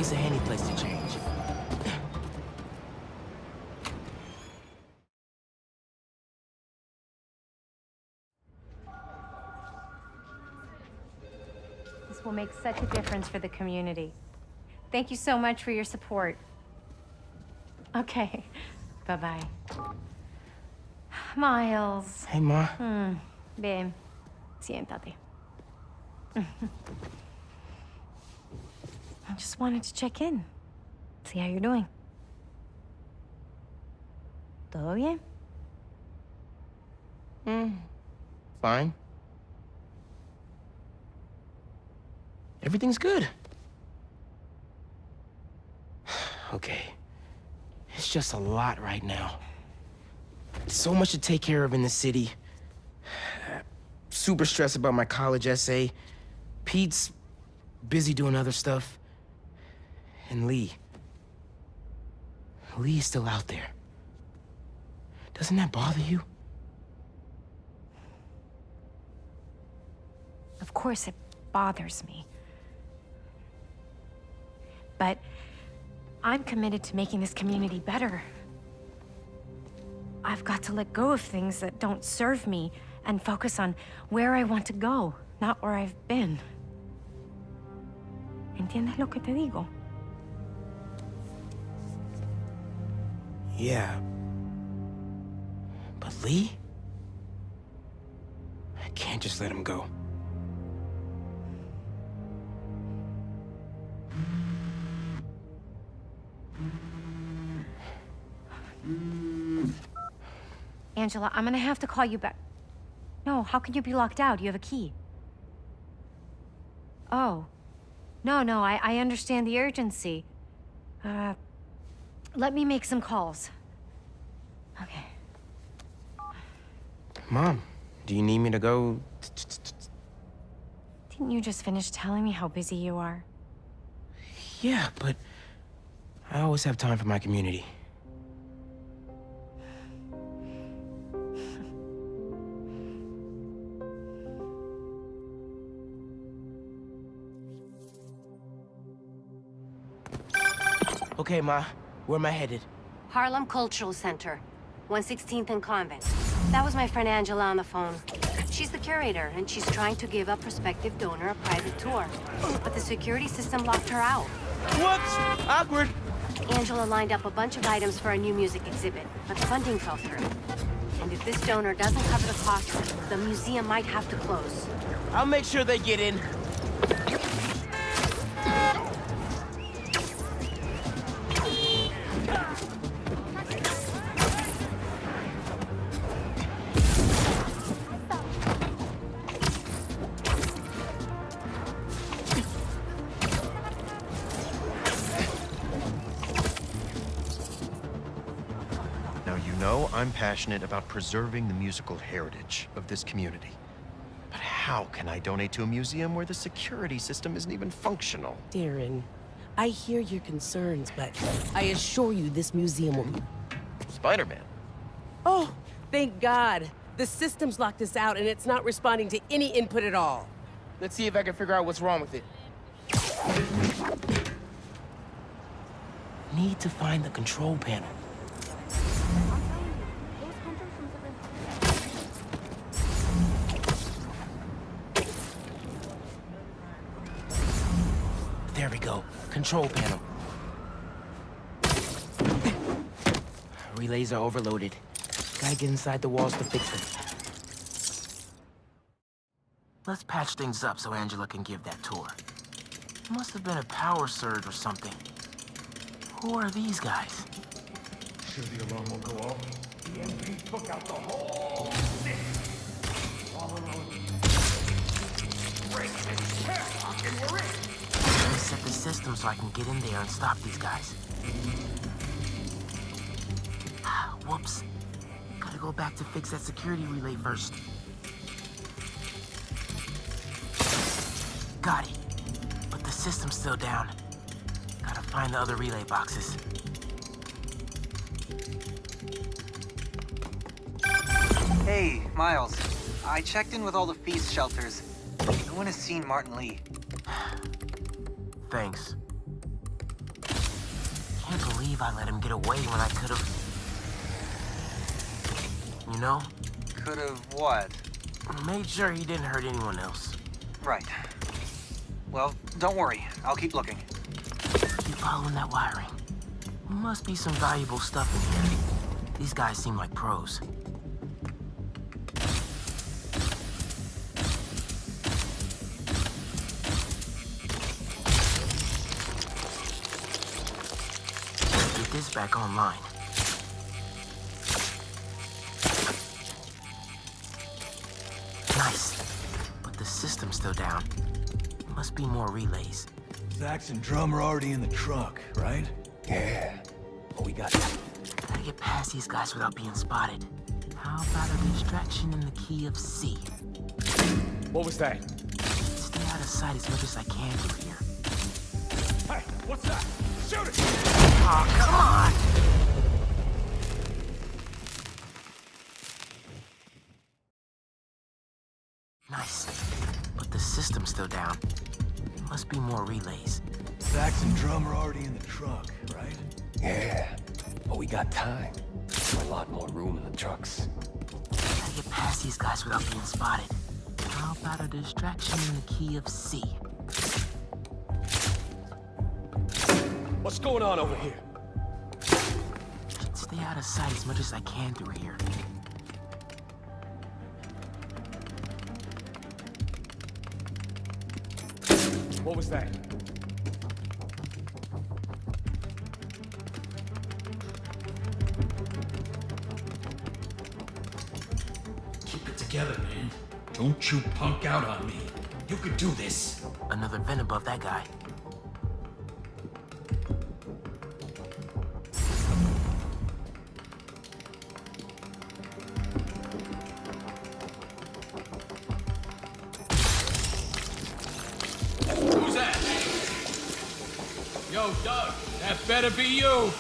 always a handy place to change. This will make such a difference for the community. Thank you so much for your support. Okay, bye-bye. Miles. Hey, Ma. Ven, siéntate. I just wanted to check in. See how you're doing. ¿Todo bien? Fine. Everything's good. Okay. It's just a lot right now. So much to take care of in the city. Super stressed about my college essay. Pete's busy doing other stuff. And Lee. Lee's still out there. Doesn't that bother you? Of course it bothers me. But I'm committed to making this community better. I've got to let go of things that don't serve me and focus on where I want to go, not where I've been. ¿Entiendes lo que te digo? Yeah. But Lee? I can't just let him go. Angela, I'm gonna have to call you back. No, how can you be locked out? You have a key. Oh. No, I understand the urgency. Let me make some calls. Okay. Mom, do you need me to go? Didn't you just finish telling me how busy you are? Yeah, but I always have time for my community. Okay, Ma, where am I headed? Harlem Cultural Center, 116th and Convent. That was my friend Angela on the phone. She's the curator, and she's trying to give a prospective donor a private tour. But the security system locked her out. Whoops! Awkward! Angela lined up a bunch of items for a new music exhibit, but funding fell through. And if this donor doesn't cover the cost, the museum might have to close. I'll make sure they get in. I'm passionate about preserving the musical heritage of this community. But how can I donate to a museum where the security system isn't even functional? Darren, I hear your concerns, but I assure you this museum will be... Spider-Man. Oh, thank God. The system's locked us out and it's not responding to any input at all. Let's see if I can figure out what's wrong with it. Need to find the control panel. There we go. Control panel. Relays are overloaded. Gotta get inside the walls to fix them. Let's patch things up so Angela can give that tour. Must have been a power surge or something. Who are these guys? Sure the alarm won't go off? The MP took out the whole city. All alone. Break this padlock and we're in. Set the system so I can get in there and stop these guys. Whoops. Gotta go back to fix that security relay first. Got it. But the system's still down. Gotta find the other relay boxes. Hey, Miles. I checked in with all the feast shelters. No one has seen Martin Lee. Thanks. Can't believe I let him get away when I could've... You know? Could've what? Made sure he didn't hurt anyone else. Right. Well, don't worry. I'll keep looking. Keep following that wiring. Must be some valuable stuff in here. These guys seem like pros. Get this back online. Nice. But the system's still down. Must be more relays. Sax and drum are already in the truck, right? Yeah. What we got? Gotta get past these guys without being spotted. How about a distraction in the key of C? What was that? Stay out of sight as much as I can through here. Hey, what's that? Shoot it! Oh, come on! Nice. But the system's still down. Must be more relays. Sax and drum are already in the truck, right? Yeah. But we got time. A lot more room in the trucks. Gotta get past these guys without being spotted. How about a distraction in the key of C? What's going on over here? Should stay out of sight as much as I can through here. What was that? Keep it together, man. Don't you punk out on me. You could do this. Another vent above that guy. Who's that? Yo, Doug, that better be you.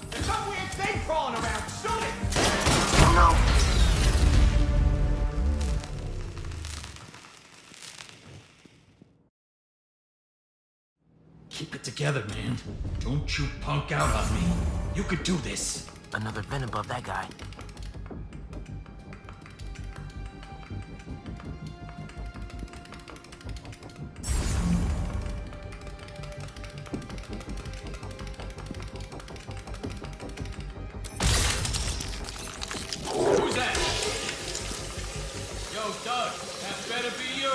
There's some weird thing crawling around. Shoot it! Oh no! Keep it together, man. Don't you punk out on me. You could do this. Another vent above that guy. Who's that? Yo, Doug, that better be you.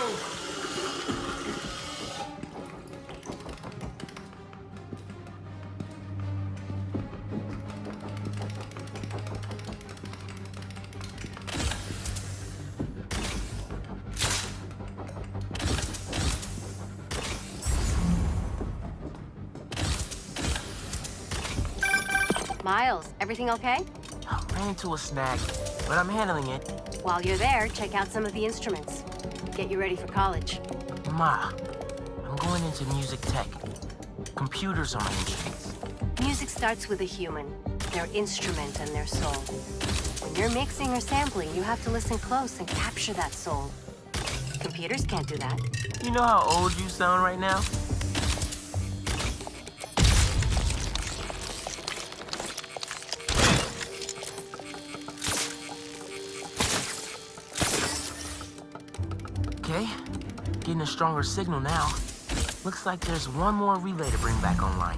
Miles, everything okay? I ran into a snag, but I'm handling it. While you're there, check out some of the instruments. Get you ready for college. Ma, I'm going into music tech. Computers are my instruments. Music starts with a human, their instrument and their soul. When you're mixing or sampling, you have to listen close and capture that soul. Computers can't do that. You know how old you sound right now? Okay, getting a stronger signal now. Looks like there's one more relay to bring back online.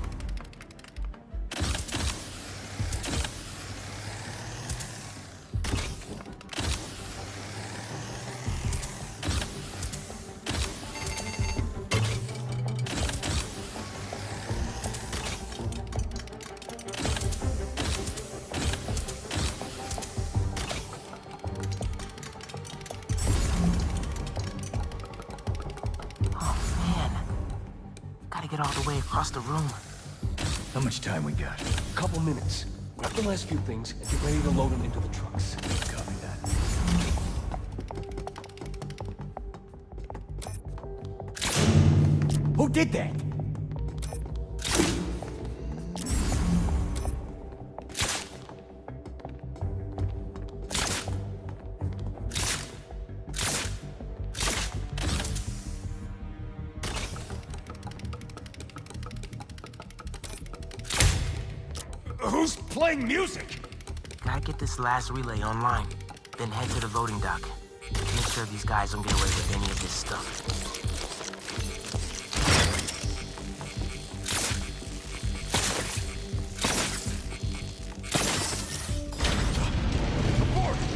Get all the way across the room. How much time we got? Couple minutes. Grab the last few things and get ready to load them into the trucks. Copy that. Who did that? Who's playing music? Gotta get this last relay online, then head to the loading dock. Make sure these guys don't get away with any of this stuff.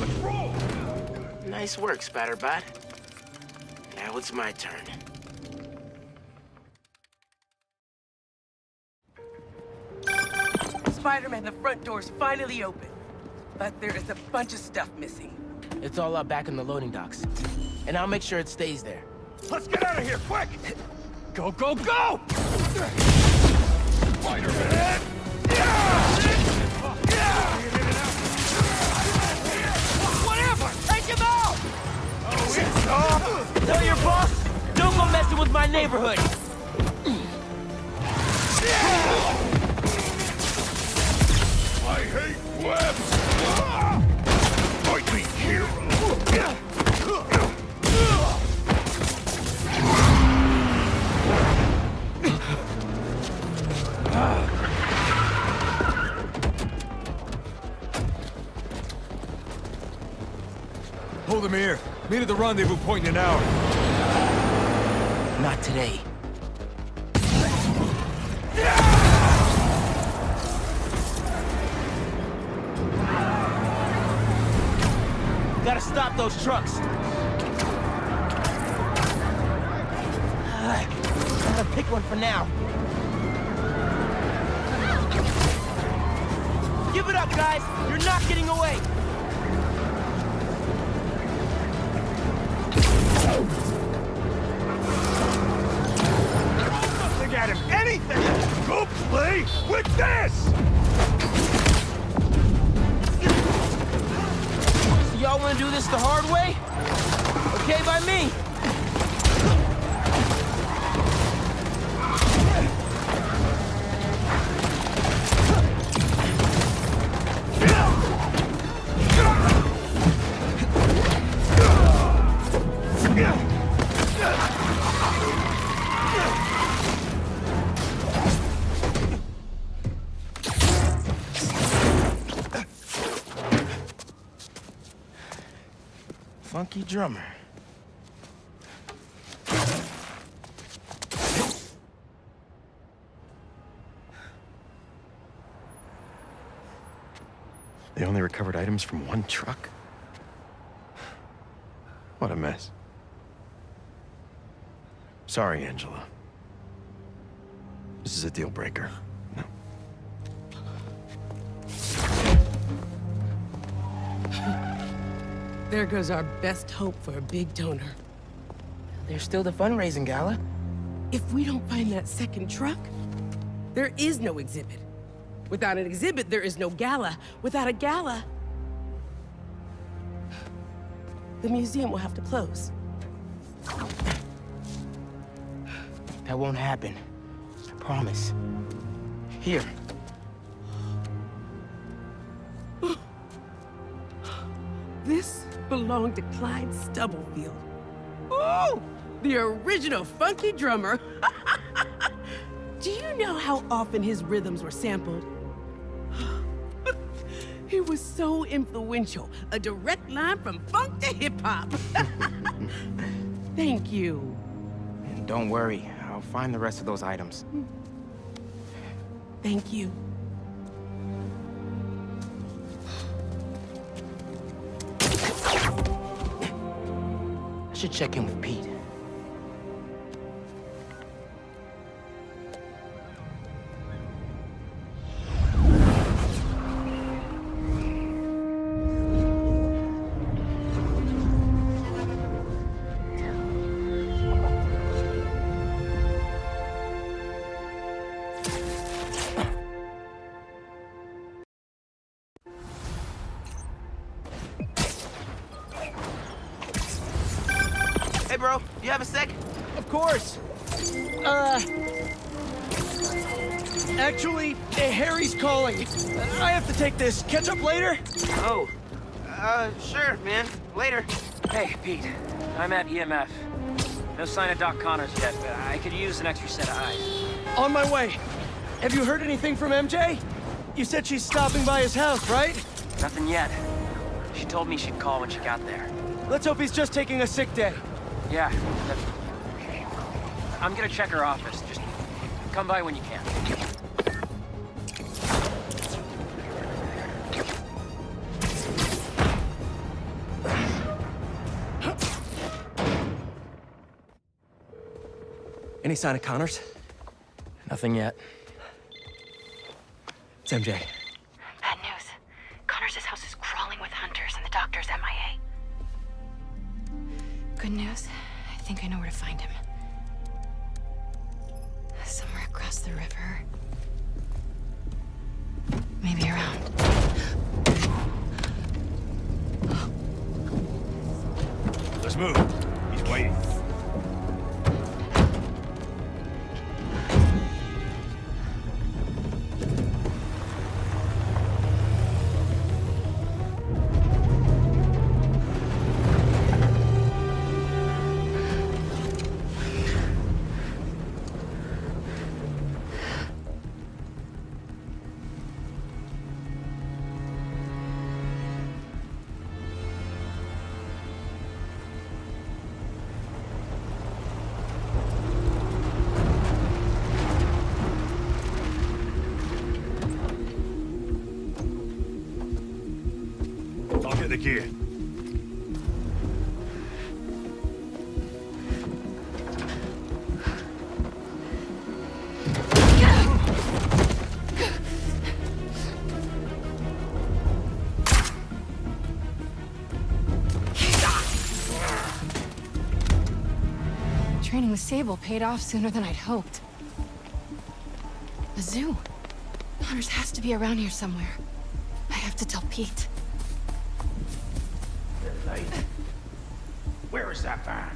Let's roll! Nice work, Spatterbot. Now it's my turn. Spider-Man, the front door's finally open. But there is a bunch of stuff missing. It's all up back in the loading docks. And I'll make sure it stays there. Let's get out of here, quick! Go, go, go! Spider-Man! Whatever! Take him out! Tell your boss, don't go messing with my neighborhood! I hate webs! Fight me, hero! Hold him here. Meet at the rendezvous point in an hour. Not today. Gotta stop those trucks. I'm gonna pick one for now. Give it up, guys! You're not getting away! Nothing at him! Anything! Go play with this! So y'all wanna do this the hard way? Okay by me. Funky drummer. They only recovered items from one truck? What a mess. Sorry, Angela. This is a deal breaker. No. There goes our best hope for a big donor. There's still the fundraising gala. If we don't find that second truck, there is no exhibit. Without an exhibit, there is no gala. Without a gala, the museum will have to close. That won't happen. I promise. Here. This belonged to Clyde Stubblefield. Oh, the original funky drummer. Do you know how often his rhythms were sampled? He was so influential, a direct line from funk to hip-hop. Thank you. And don't worry, I'll find the rest of those items. Thank you. I should check in with Pete. Hey, bro, you have a sec? Of course. Actually, Harry's calling. I have to take this. Catch up later? Oh, sure, man. Later. Hey, Pete. I'm at EMF. No sign of Doc Connors yet, but I could use an extra set of eyes. On my way. Have you heard anything from MJ? You said she's stopping by his house, right? Nothing yet. She told me she'd call when she got there. Let's hope he's just taking a sick day. Yeah, I'm gonna check her office. Just come by when you can. Any sign of Connors? Nothing yet. It's MJ. Bad news. Connors' house is crawling with hunters and the doctor's MIA. Good news. I think I know where to find him. Somewhere across the river. Maybe around. Let's move. He's waiting. I'll get the gear. Training with Sable paid off sooner than I'd hoped. The zoo. Connors has to be around here somewhere. I have to tell Pete. Where is that van?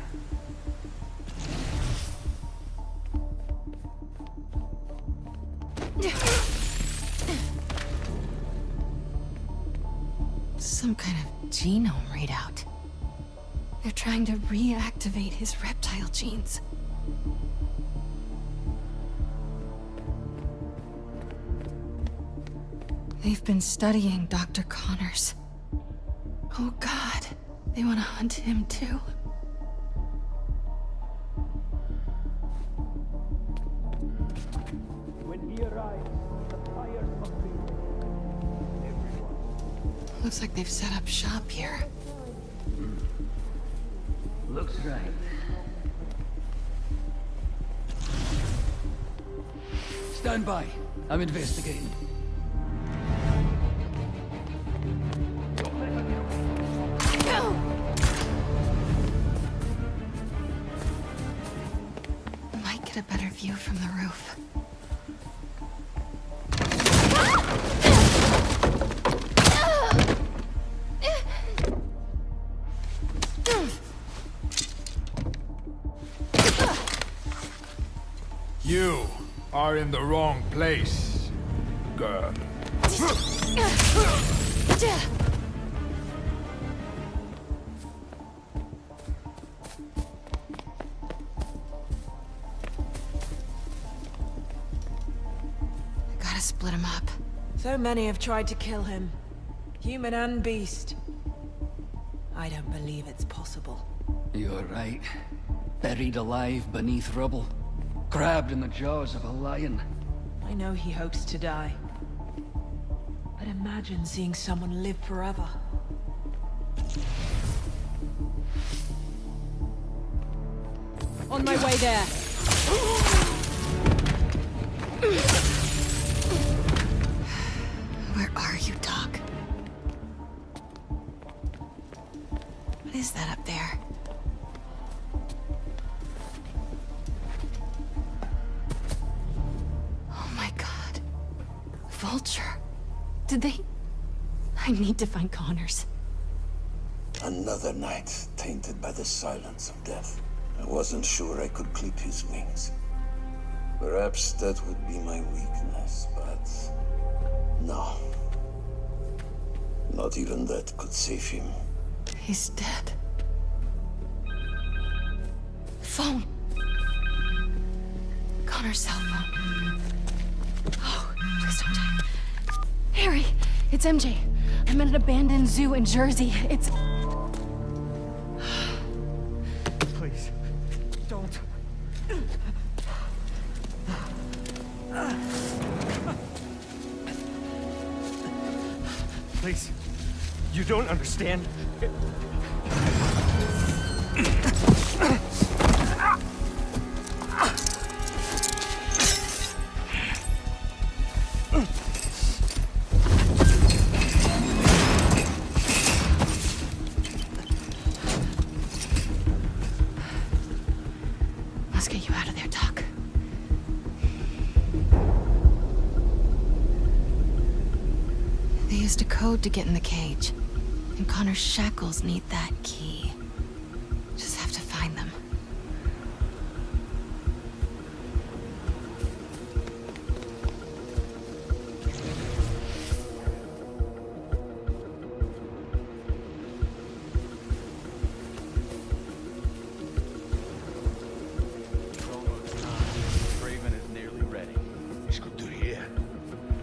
Some kind of genome readout. They're trying to reactivate his reptile genes. They've been studying Dr. Connors. Oh God, they want to hunt him too? When he arrives, the fires must be lit. Everyone. Looks like they've set up shop here. Looks right. Stand by. I'm investigating. Might get a better view from the roof. You are in the wrong place, girl. Gotta split him up. So many have tried to kill him. Human and beast. I don't believe it's possible. You're right. Buried alive beneath rubble. Grabbed in the jaws of a lion. I know he hopes to die. But imagine seeing someone live forever. On my way there. Where are you, Doc? What is that up there? Oh my God. Vulture. Did they... I need to find Connors. Another night tainted by the silence of death. I wasn't sure I could clip his wings. Perhaps that would be my weakness, but... no. Not even that could save him. He's dead. Phone. Connor's cell phone. Oh, please don't die. Harry, it's MJ. I'm at an abandoned zoo in Jersey. It's... Please, don't. Please, you don't understand. Let's get you out of there, Doc. They used a code to get in the cage. And Connor's shackles need that key. Just have to find them. Craven is nearly ready. It's good to hear.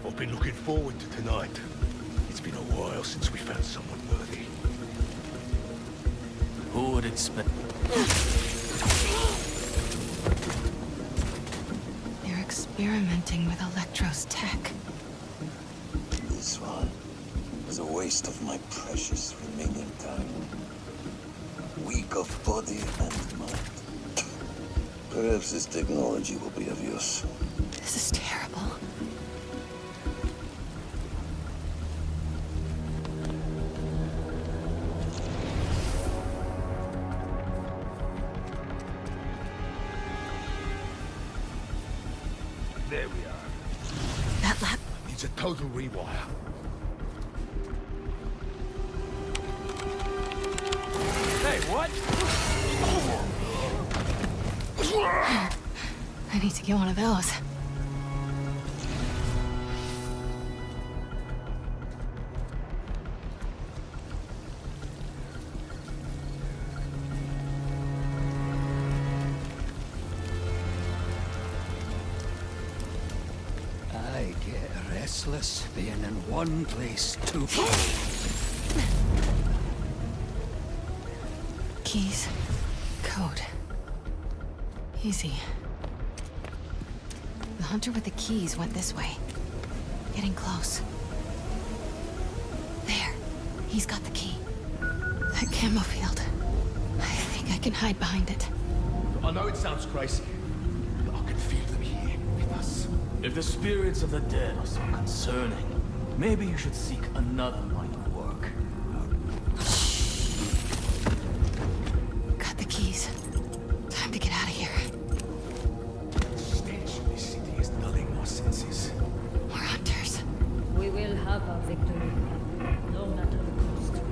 I've been looking forward to tonight. It's been a while since we found someone worthy. Who would expect... They're experimenting with Electro's tech. This one is a waste of my precious remaining time. Weak of body and mind. Perhaps this technology will be of use. This is terrible. There we are. That lab... Needs a total rewire. Hey, what? I need to get one of those. I get restless being in one place too. Keys. Code. Easy. The hunter with the keys went this way. Getting close. There. He's got the key. That camo field. I think I can hide behind it. I know it sounds crazy, but I can feel them here with us. If the spirits of the dead are so concerning, maybe you should seek another line of work. Got the keys. Time to get out of here. The stench of this city is dulling my senses. More hunters. We will have our victory, no matter the cost.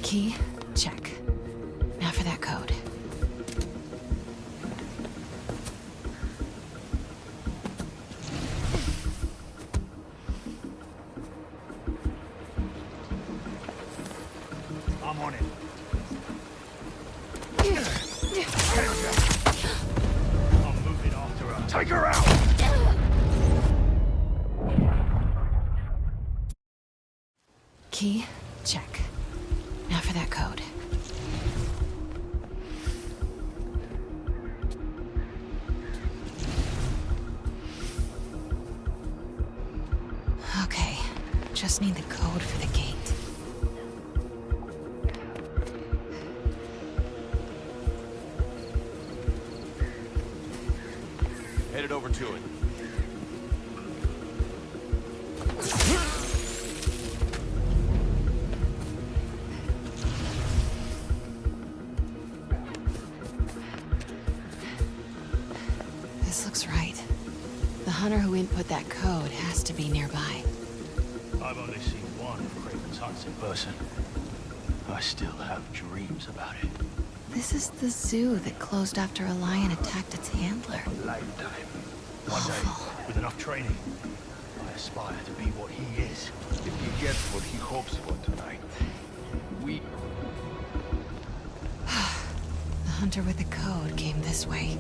Key, check. Now for that code. I'm on it. I'm moving after her. Take her out! Key, check. Now for that code. Okay, just need the code for the gate. Headed over to it. This looks right. The hunter who input that code has to be nearby. I've only seen one of Craven's hunts in person. I still have dreams about it. This is the zoo that closed after a lion attacked its handler. A lifetime. One day, with enough training, I aspire to be what he is. If he gets what he hopes for tonight, we... The hunter with the code came this way.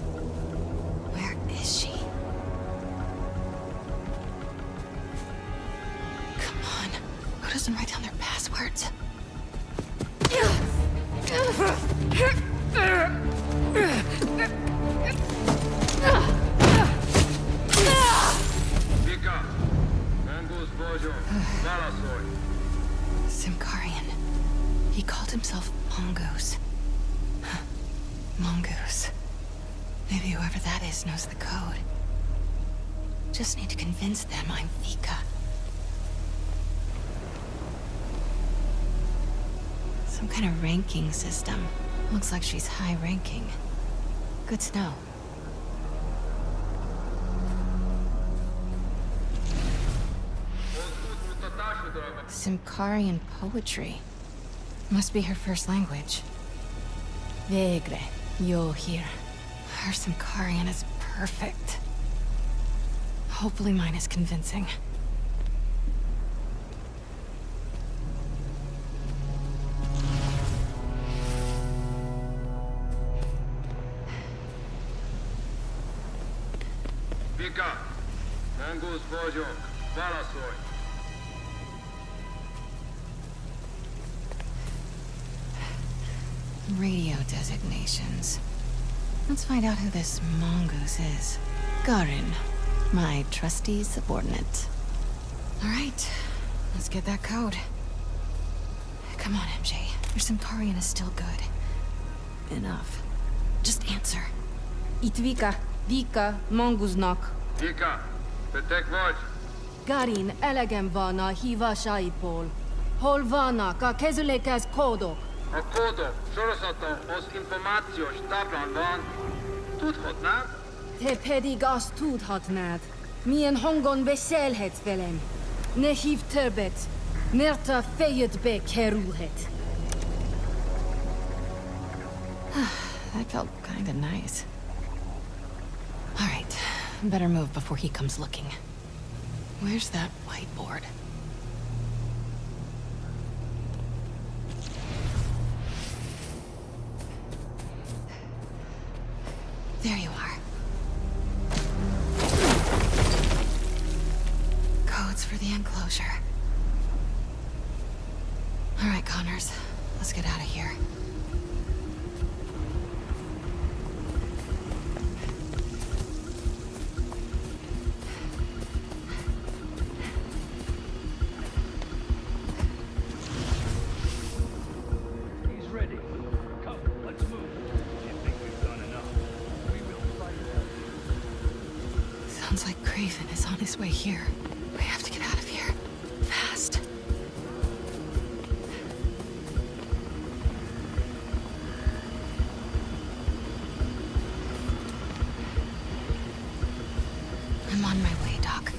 Where is she? Come on. Who doesn't write down their passwords? Simkarian. He called himself Mongoose. Mongoose. Maybe whoever that is knows the code. Just need to convince them I'm Vika. Some kind of ranking system. Looks like she's high-ranking. Good to know. Simkarian poetry. Must be her first language. Vegre, yo here. Her Simkarian is perfect. Hopefully mine is convincing. Vika, Mongoose Bojok, Valasoy. Radio designations. Let's find out who this Mongoose is. Garin, my trusty subordinate. All right, let's get that code. Come on, MJ. Your Simkarian is still good. Enough. Just answer. Itt Vika Mongoose-nak. Vika, beteg vagy? Garin, elegem van a hívásaidból. Hol vannak a kezülékhez kódok? A kódok sorozata az információs táblán van. Tudhatnád? Te pedig azt tudhatnád. Milyen hangon beszélhetsz velem. Ne hívd többet, mert a fejedbe kerülhet. That felt kinda nice. All right, better move before he comes looking. Where's that whiteboard? There you are. Codes for the enclosure. All right, Connors. Let's get out of here. Sounds like Craven is on his way here. We have to get out of here. Fast. I'm on my way, Doc.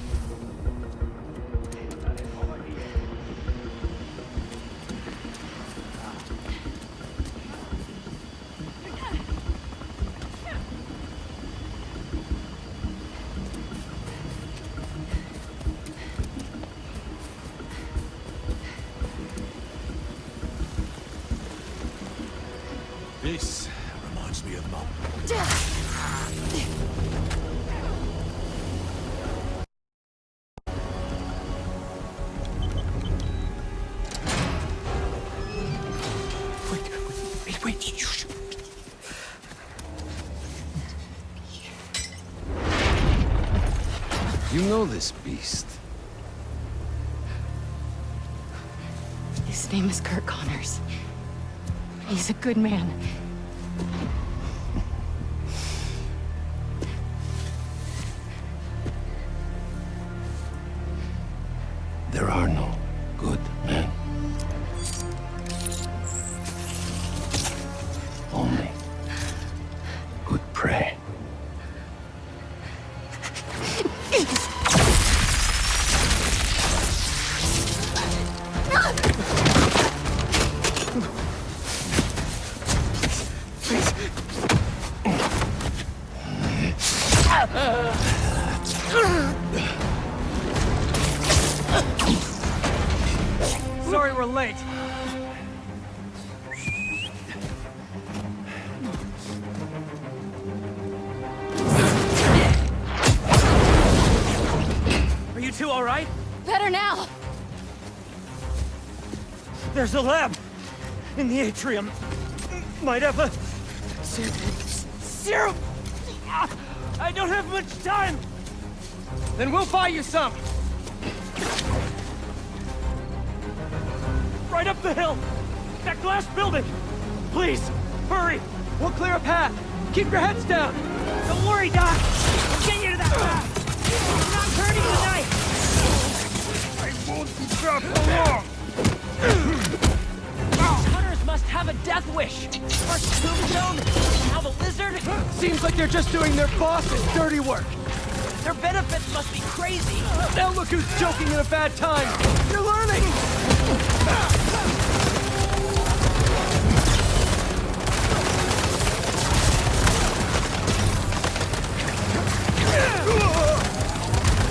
This reminds me of Mom. Wait, shh. You know this beast. His name is Kurt Connors. He's a good man. There are no good men. Only good prey. Sorry we're late. There's a lab in the atrium. Might have a serum. I don't have much time. Then we'll buy you some. Right up the hill. That glass building. Please, hurry. We'll clear a path. Keep your heads down. Don't worry, Doc. We'll get you to that path. You're not turning tonight. I won't be trapped long. Hunters must have a death wish. First Tombstone, now the lizard. Seems like they're just doing their boss's dirty work. Their benefits must be crazy. Now look who's joking in a bad time. You're learning.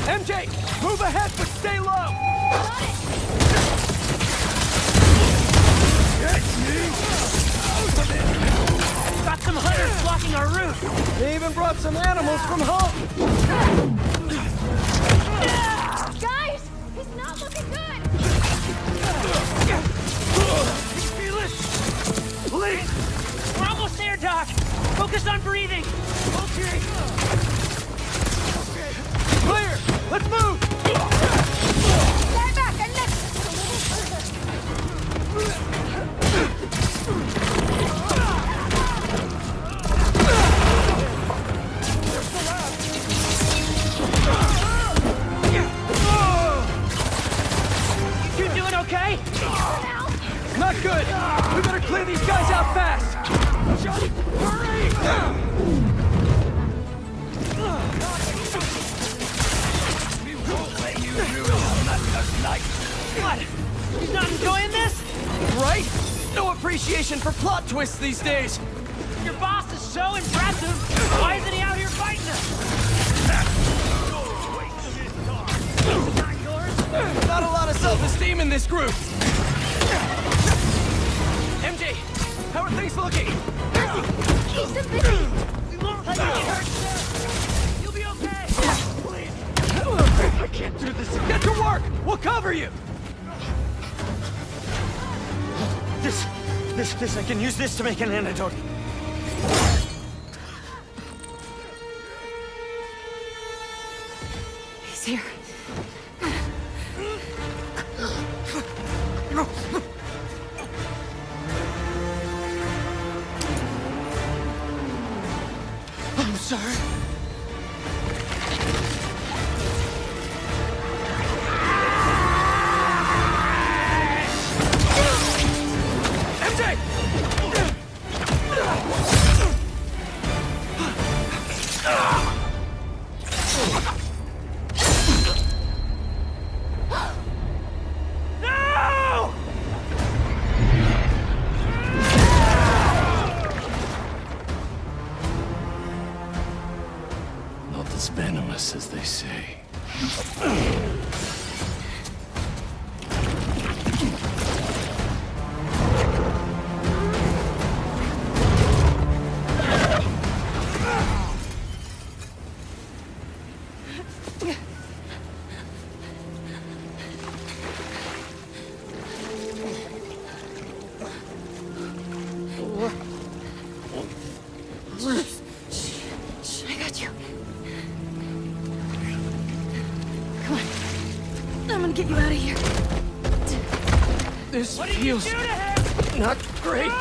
MJ, move ahead, but stay low! Got some hunters blocking our route! They even brought some animals from home! Guys! He's not looking good! Feel it! Please! We're almost there, Doc! Focus on breathing! Okay! Clear! Let's move! Stand back and lift! You doing okay? Not good! We better clear these guys out fast! Johnny, hurry! What? He's not enjoying this? Right? No appreciation for plot twists these days! Your boss is so impressive. Why isn't he out here fighting us? Not yours? Not a lot of self-esteem in this group! MJ, how are things looking? Keep them busy! We won't let you get hurt, sir. You'll be okay. I can't do this! Get to work! We'll cover you! This, I can use this to make an antidote. He's here. I'm sorry. Not as venomous as they say. I got you. Come on. I'm gonna get you out of here. This feels not great.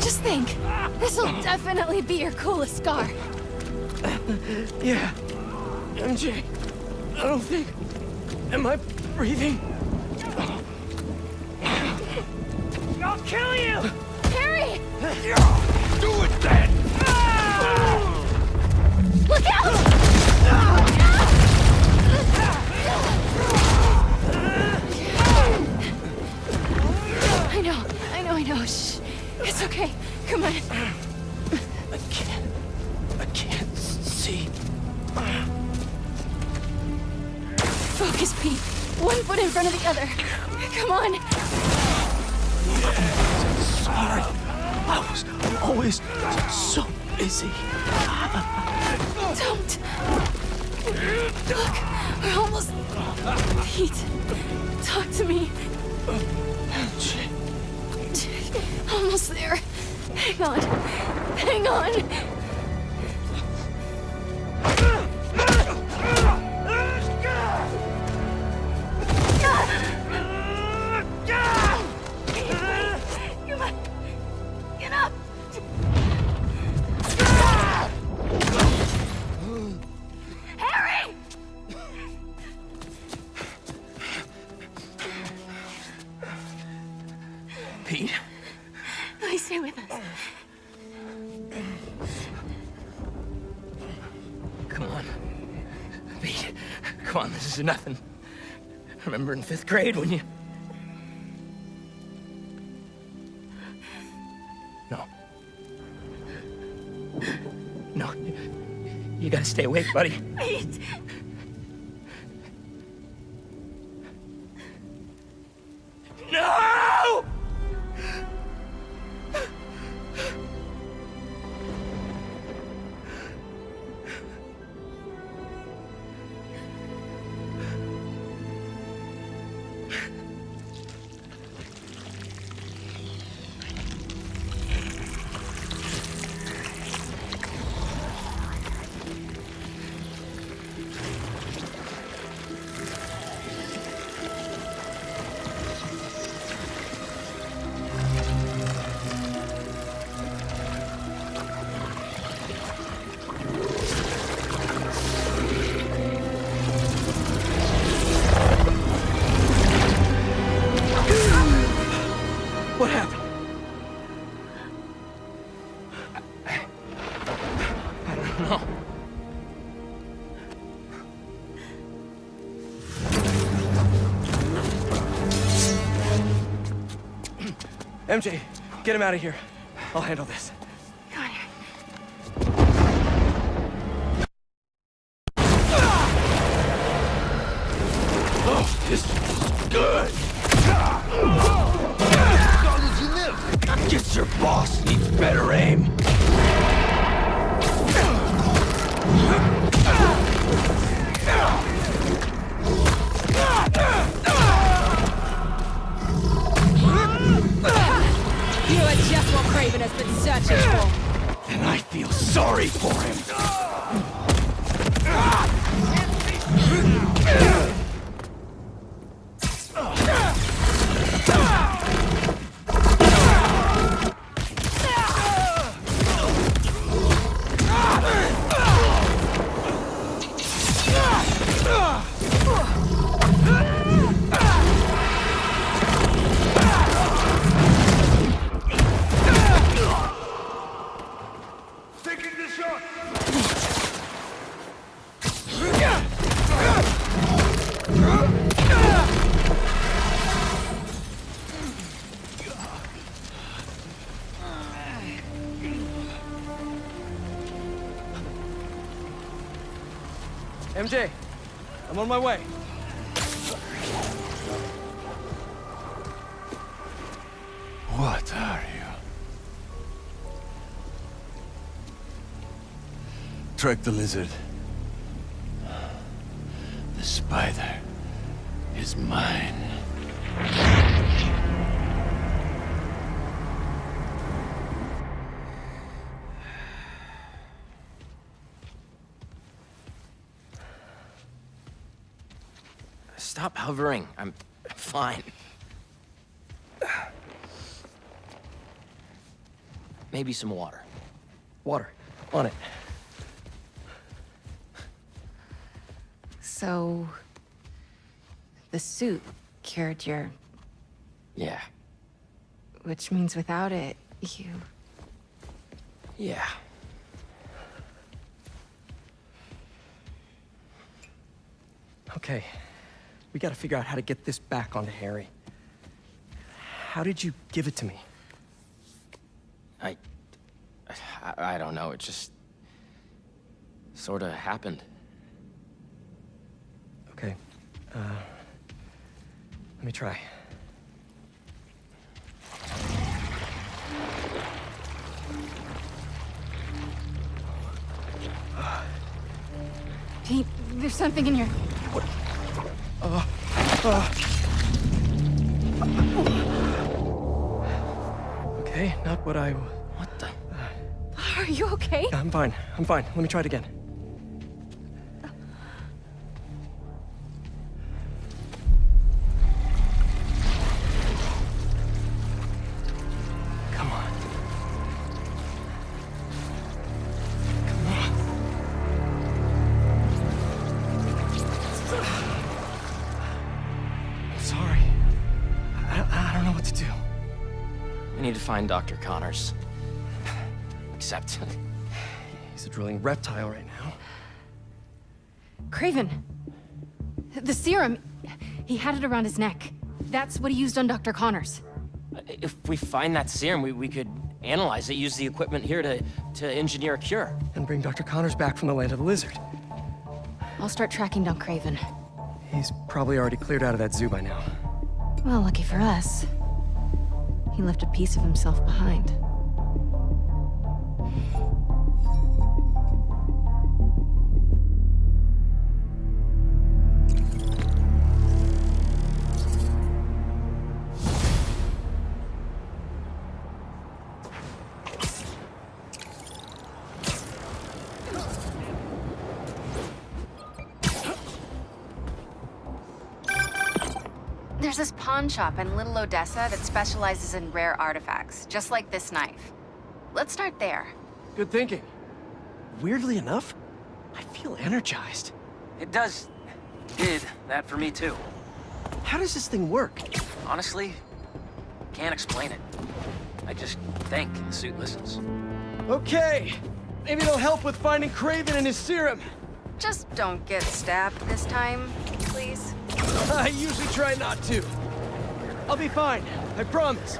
Just think, this'll definitely be your coolest scar. Yeah. MJ, I don't think... Am I breathing? I'll kill you! Harry! Do it then! Look out! I know. Shh. It's okay. Come on. I can't see. Focus, Pete. One foot in front of the other. Come on. Sorry. I was always so busy. Don't. Look, we're almost... Pete, talk to me. Almost there. Hang on. Hang on. Come on. Get up. Harry! Pete? Please stay with us. Come on. Pete, come on, this is nothing. Remember in 5th grade when you... No. No, you gotta stay awake, buddy. Pete! No! What happened? I don't know. MJ, get him out of here. I'll handle this. Oh, this is good. Guess your boss needs better aim. You are just what Craven has been searching for. And I feel sorry for him. Taking the shot! MJ, I'm on my way. What are you? Trek the lizard. The spider is mine. Stop hovering. I'm fine. Maybe some water. Water. On it. So... the suit cured your... Yeah. Which means without it, you... Yeah. Okay. We gotta figure out how to get this back onto Harry. How did you give it to me? I don't know. It just... sorta happened. Okay. Let me try. Pete, there's something in here. What? okay. Not what I... What the? Are you okay? I'm fine. I'm fine. Let me try it again. Come on. Come on. I'm sorry. I don't know what to do. We need to find Dr. Connors. Except... He's a drilling reptile right now. Craven. The serum. He had it around his neck. That's what he used on Dr. Connors. If we find that serum, we could analyze it, use the equipment here to engineer a cure. And bring Dr. Connors back from the Land of the Lizard. I'll start tracking down Craven. He's probably already cleared out of that zoo by now. Well, lucky for us. He left a piece of himself behind. There's this pawn shop in Little Odessa that specializes in rare artifacts, just like this knife. Let's start there. Good thinking. Weirdly enough, I feel energized. It did that for me too. How does this thing work? Honestly, can't explain it. I just think and the suit listens. Okay, maybe it'll help with finding Craven and his serum. Just don't get stabbed this time, please. I usually try not to. I'll be fine, I promise.